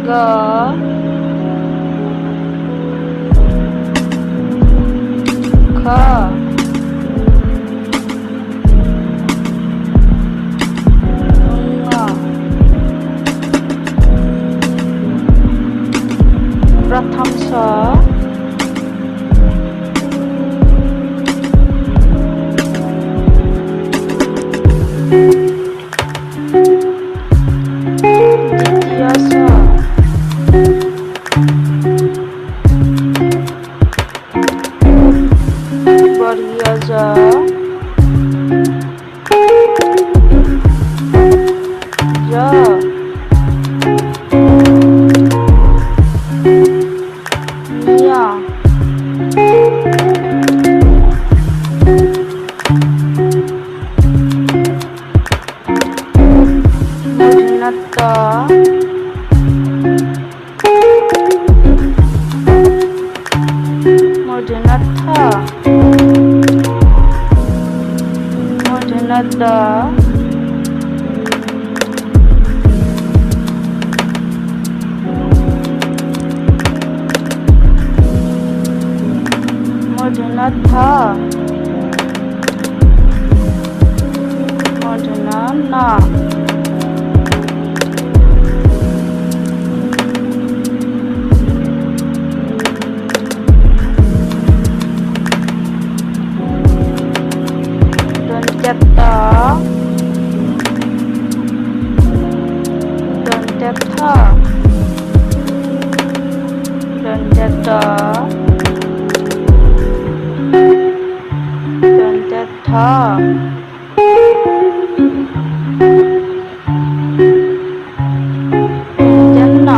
গ খ প্রথম স দ্বিতীয় স বর্গীয় জ জ মিয়া মূর্ধন্য ত মূর্ধন্য থ মূর্ধন্য দ মূর্ধন্য থ মূর্ধন্য ন দন্ত্য ত দন্ত্য থ দন্ত্য ত দন্ত্য থ জন্য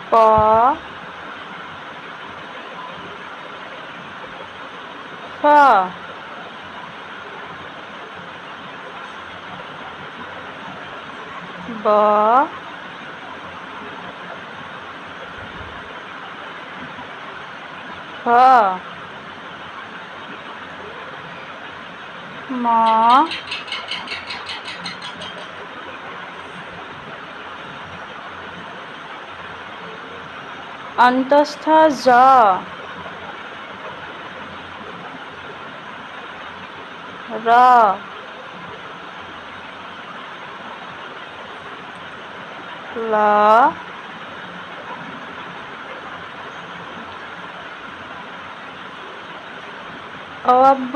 প ফ ব ভ ম অন্তস্থ জ র ল অব্য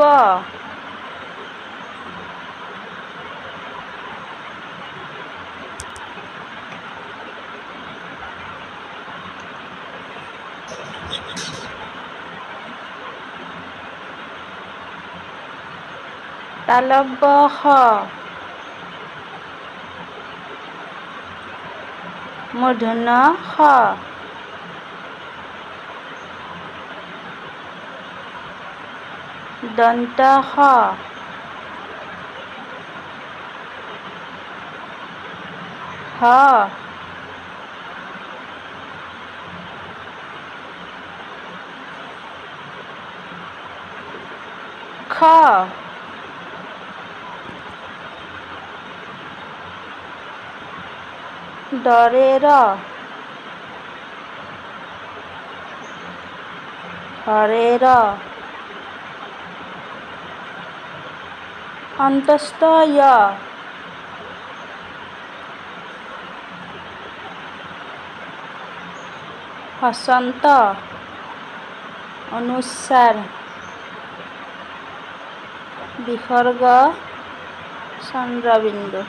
তালব্য খ মূর্ধন্য খ দন্ত খ হ খ ডরের হরের অন্তস্থ য় হসন্ত অনুস্বার বিসর্গ চন্দ্রবিন্দু